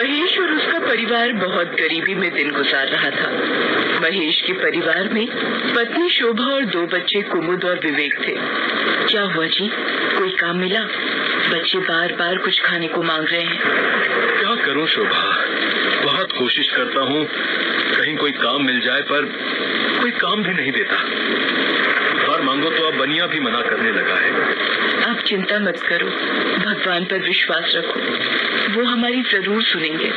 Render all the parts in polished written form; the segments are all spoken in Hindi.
महेश और उसका परिवार बहुत गरीबी में दिन गुजार रहा था। महेश के परिवार में पत्नी शोभा और 2 बच्चे कुमुद और विवेक थे। क्या हुआ जी, कोई काम मिला? बच्चे बार बार कुछ खाने को मांग रहे हैं। क्या करूं शोभा, बहुत कोशिश करता हूं कहीं कोई काम मिल जाए, पर कोई काम भी नहीं देता। उधार मांगो तो अब बनिया भी मना करने लगा है। आप चिंता मत करो, भगवान पर विश्वास रखो, वो हमारी जरूर सुनेंगे।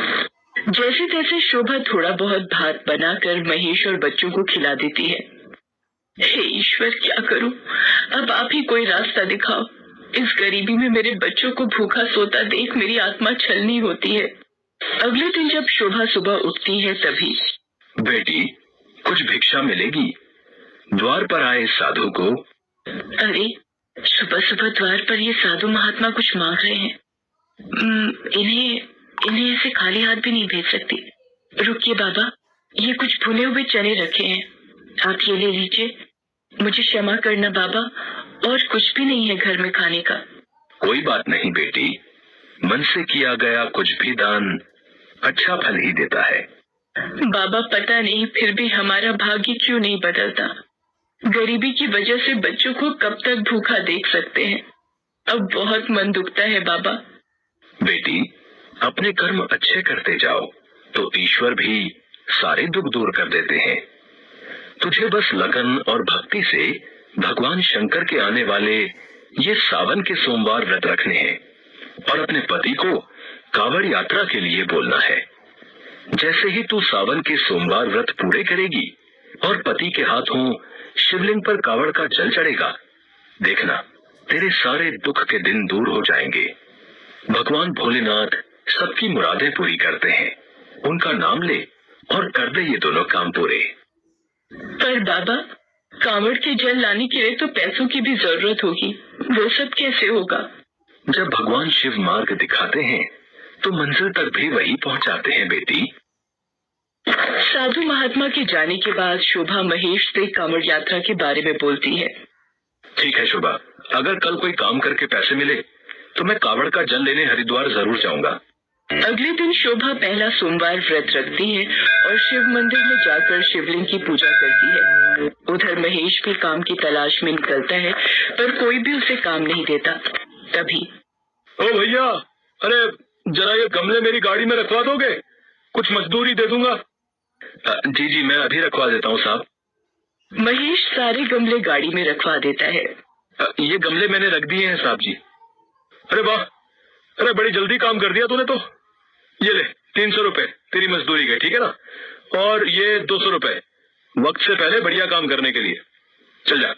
जैसे तैसे शोभा थोड़ा बहुत भात बनाकर महेश और बच्चों को खिला देती है। हे ईश्वर, क्या करूं? अब आप ही कोई रास्ता दिखाओ। इस गरीबी में मेरे बच्चों को भूखा सोता देख मेरी आत्मा छलनी होती है। अगले दिन जब शोभा सुबह उठती है तभी, बेटी कुछ भिक्षा मिलेगी? द्वार पर आए साधु को। अरे, सुबह सुबह द्वार पर ये साधु महात्मा कुछ मांग रहे हैं। इन्हें ऐसे खाली हाथ भी नहीं भेज सकती। रुकिए बाबा, ये कुछ भुने हुए चने रखे हैं, आप ये ले लीजिए। मुझे क्षमा करना बाबा, और कुछ भी नहीं है घर में खाने का। कोई बात नहीं बेटी, मन से किया गया कुछ भी दान अच्छा फल ही देता है। बाबा, पता नहीं फिर भी हमारा भाग्य क्यों नहीं बदलता। गरीबी की वजह से बच्चों को कब तक भूखा देख सकते हैं। अब बहुत मन दुखता है बाबा। बेटी, अपने कर्म अच्छे करते जाओ तो ईश्वर भी सारे दुख दूर कर देते हैं। तुझे बस लगन और भक्ति से भगवान शंकर के आने वाले ये सावन के सोमवार व्रत रखने हैं और अपने पति को कावड़ यात्रा के लिए बोलना है। जैसे ही तू सावन के सोमवार व्रत पूरे करेगी और पति के हाथों शिवलिंग पर कावड़ का जल चढ़ेगा, देखना तेरे सारे दुख के दिन दूर हो जाएंगे। भगवान भोलेनाथ सबकी मुरादें पूरी करते हैं। उनका नाम ले और कर दे ये दोनों काम पूरे। पर बाबा, कावड़ के जल लाने के लिए तो पैसों की भी जरूरत होगी, वो सब कैसे होगा? जब भगवान शिव मार्ग दिखाते हैं तो मंजिल तक भी वही पहुंचाते हैं बेटी। साधु महात्मा के जाने के बाद शोभा महेश से कांवड़ यात्रा के बारे में बोलती है। ठीक है शोभा, अगर कल कोई काम करके पैसे मिले तो मैं कावड़ का जल लेने हरिद्वार जरूर जाऊंगा। अगले दिन शोभा पहला सोमवार व्रत रखती है और शिव मंदिर में जाकर शिवलिंग की पूजा करती है। उधर महेश भी काम की तलाश में निकलता है, पर कोई भी उसे काम नहीं देता। तभी, ओ भैया, अरे जरा ये गमले मेरी गाड़ी में रखवा दोगे? कुछ मजदूरी दे दूंगा। जी जी, मैं अभी रखवा देता हूँ साहब। महेश सारे गमले गाड़ी में रखवा देता है। ये गमले मैंने रख दिए हैं साहब जी। अरे वाह, अरे बड़ी जल्दी काम कर दिया तूने तो। ये ले 300 रुपए तेरी मजदूरी के, ठीक है ना? और ये 200 रुपए वक्त से पहले बढ़िया काम करने के लिए। चल जा।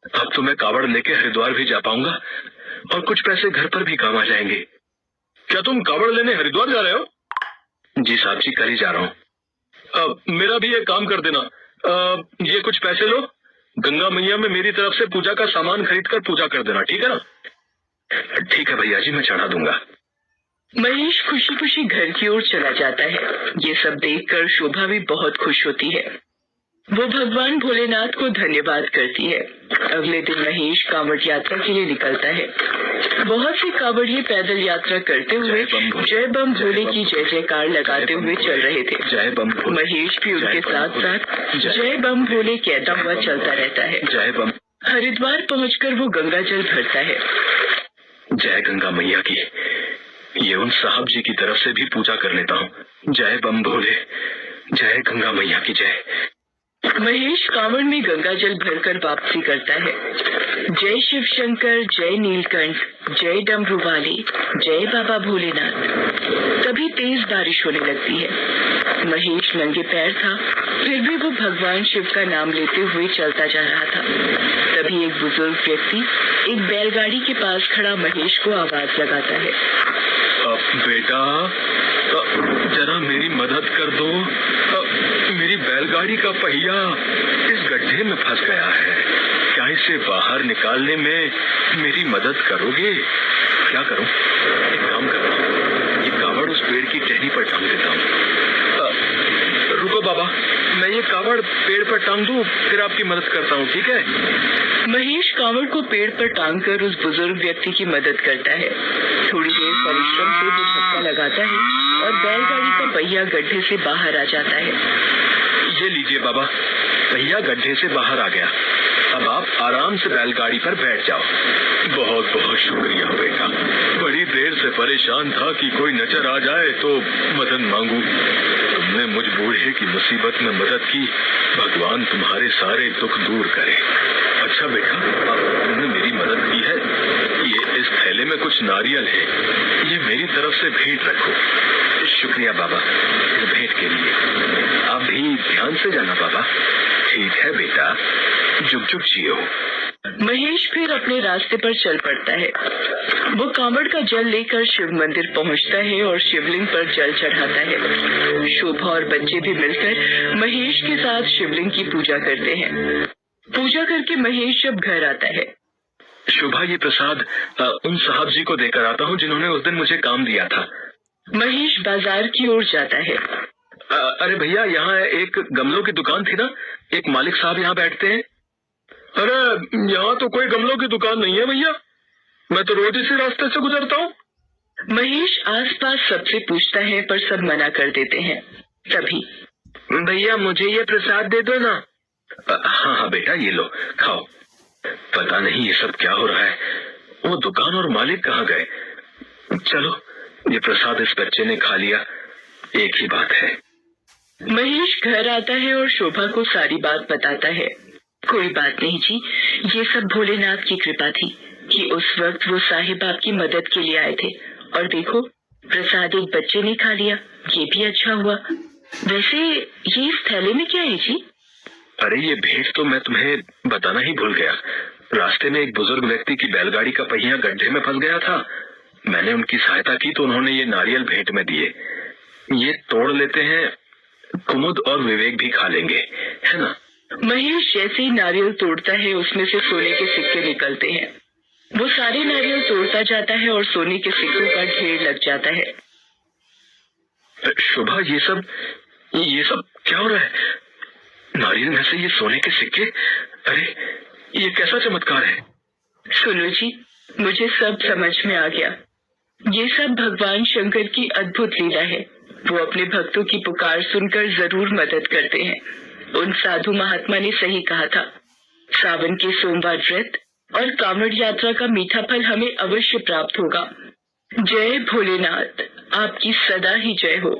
अब तो मैं कावड़ लेके हरिद्वार भी जा पाऊंगा और कुछ पैसे घर पर भी काम आ जाएंगे। क्या तुम कावड़ लेने हरिद्वार जा रहे हो? जी साहब जी, कल ही जा रहा हूँ। मेरा भी एक काम कर देना। ये कुछ पैसे लो, गंगा मैया में मेरी तरफ से पूजा का सामान खरीद कर पूजा कर देना, ठीक है ना? ठीक है भैया जी, मैं चढ़ा दूंगा। महेश खुशी खुशी घर की ओर चला जाता है। ये सब देखकर शोभा भी बहुत खुश होती है। वो भगवान भोलेनाथ को धन्यवाद करती है। अगले दिन महेश कांवड़ यात्रा के लिए निकलता है। बहुत से कांवड़िए पैदल यात्रा करते हुए जय बम भोले की जय जयकार लगाते हुए चल रहे थे। जय बम। महेश भी उनके साथ साथ जय बम भोले कहता हुआ चलता रहता है। जय बम। हरिद्वार पहुंचकर वो गंगा जल भरता है। जय गंगा मैया की। ये उन साहब जी की तरफ से भी पूजा कर लेता हूँ। जय बम भोले, जय गंगा मैया की जय। महेश कांवड़ में गंगा जल भरकर वापसी करता है। जय शिव शंकर, जय नीलकंठ, जय डमरू वाले, जय बाबा भोलेनाथ। तभी तेज बारिश होने लगती है। महेश नंगे पैर था, फिर भी वो भगवान शिव का नाम लेते हुए चलता जा रहा था। तभी एक बुजुर्ग व्यक्ति एक बैलगाड़ी के पास खड़ा महेश को आवाज लगाता है। बेटा, जरा मेरी मदद कर दो। मेरी बैलगाड़ी का पहिया इस गड्ढे में फंस गया है। क्या इसे बाहर निकालने में मेरी मदद करोगे? क्या करूं? एक काम करता हूं, ये कावड़ उस पेड़ की टहनी पर टांग देता हूं। रुको बाबा, मैं ये कावड़ पेड़ पर टांग दूं, फिर आपकी मदद करता हूं, ठीक है? महेश कावड़ को पेड़ पर टांग कर उस बुजुर्ग व्यक्ति की मदद करता है। थोड़ी देर परिश्रम से वो धक्का लगाता है और बैलगाड़ी का पहिया गड्ढे से बाहर आ जाता है। ये लीजिए बाबा, पहिया गड्ढे से बाहर आ गया। अब आप आराम से बैलगाड़ी पर बैठ जाओ। बहुत बहुत शुक्रिया बेटा, बड़ी देर से परेशान था कि कोई नजर आ जाए तो मदद मांगू। तुमने मुझ बूढ़े की मुसीबत में मदद की, भगवान तुम्हारे सारे दुख दूर करे। अच्छा बेटा, अब तुमने मेरी मदद की है, ये इस थैले में कुछ नारियल है, ये मेरी तरफ से भेंट रखो। शुक्रिया बाबा, भेंट के लिए। आप भी ध्यान से जाना बाबा। ठीक है बेटा, जुग जुग जियो। महेश फिर अपने रास्ते पर चल पड़ता है। वो कांवड़ का जल लेकर शिव मंदिर पहुंचता है और शिवलिंग पर जल चढ़ाता है। शोभा और बच्चे भी मिलकर महेश के साथ शिवलिंग की पूजा करते हैं। पूजा करके महेश जब घर आता है, शोभा ये प्रसाद उन साहब जी को देकर आता हूँ जिन्होंने उस दिन मुझे काम दिया था। महेश बाजार की ओर जाता है। अरे भैया, यहाँ एक गमलों की दुकान थी ना, एक मालिक साहब यहाँ बैठते हैं। अरे यहाँ तो कोई गमलों की दुकान नहीं है भैया, मैं तो रोज इसी रास्ते से गुजरता हूँ। महेश आसपास सबसे पूछता है पर सब मना कर देते हैं। तभी भैया मुझे ये प्रसाद दे दो ना। हाँ हाँ बेटा, ये लो खाओ। पता नहीं ये सब क्या हो रहा है, वो दुकान और मालिक कहाँ गए। चलो, ये प्रसाद इस बच्चे ने खा लिया, एक ही बात है। महेश घर आता है और शोभा को सारी बात बताता है। कोई बात नहीं जी, ये सब भोलेनाथ की कृपा थी कि उस वक्त वो साहिब आपकी मदद के लिए आए थे, और देखो प्रसाद एक बच्चे ने खा लिया, ये भी अच्छा हुआ। वैसे ये इस थैले में क्या है जी? अरे ये भेंट तो मैं तुम्हें बताना ही भूल गया। रास्ते में एक बुजुर्ग व्यक्ति की बैलगाड़ी का पहिया गड्ढे में फंस गया था। मैंने उनकी सहायता की तो उन्होंने ये नारियल भेंट में दिए। ये तोड़ लेते हैं, कुमुद और विवेक भी खा लेंगे, है ना? महेश जैसे ही नारियल तोड़ता है उसमें से सोने के सिक्के निकलते हैं। वो सारे नारियल तोड़ता जाता है और सोने के सिक्कों का ढेर लग जाता है। शोभा, ये सब क्या हो रहा है? नारियल में से ये सोने के सिक्के, अरे ये कैसा चमत्कार है? सुनो जी, मुझे सब समझ में आ गया। ये सब भगवान शंकर की अद्भुत लीला है। वो अपने भक्तों की पुकार सुनकर जरूर मदद करते हैं। उन साधु महात्मा ने सही कहा था, सावन के सोमवार व्रत और कांवड़ यात्रा का मीठा फल हमें अवश्य प्राप्त होगा। जय भोलेनाथ, आपकी सदा ही जय हो।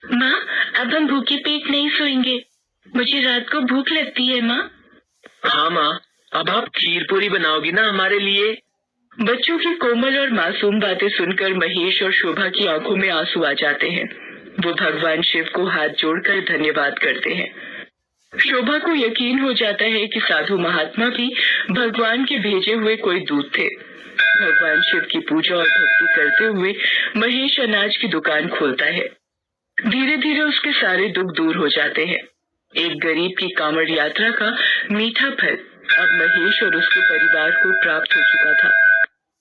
माँ, अब हम भूखे पेट नहीं सोएंगे, मुझे रात को भूख लगती है माँ। हाँ माँ, अब आप खीर पूरी बनाओगी ना हमारे लिए? बच्चों की कोमल और मासूम बातें सुनकर महेश और शोभा की आंखों में आंसू आ जाते हैं। वो भगवान शिव को हाथ जोड़कर धन्यवाद करते हैं। शोभा को यकीन हो जाता है कि साधु महात्मा भी भगवान के भेजे हुए कोई दूत थे। भगवान शिव की पूजा और भक्ति करते हुए महेश अनाज की दुकान खोलता है। धीरे धीरे उसके सारे दुख दूर हो जाते हैं। एक गरीब की कांवड़ यात्रा का मीठा फल अब महेश और उसके परिवार को प्राप्त हो चुका था।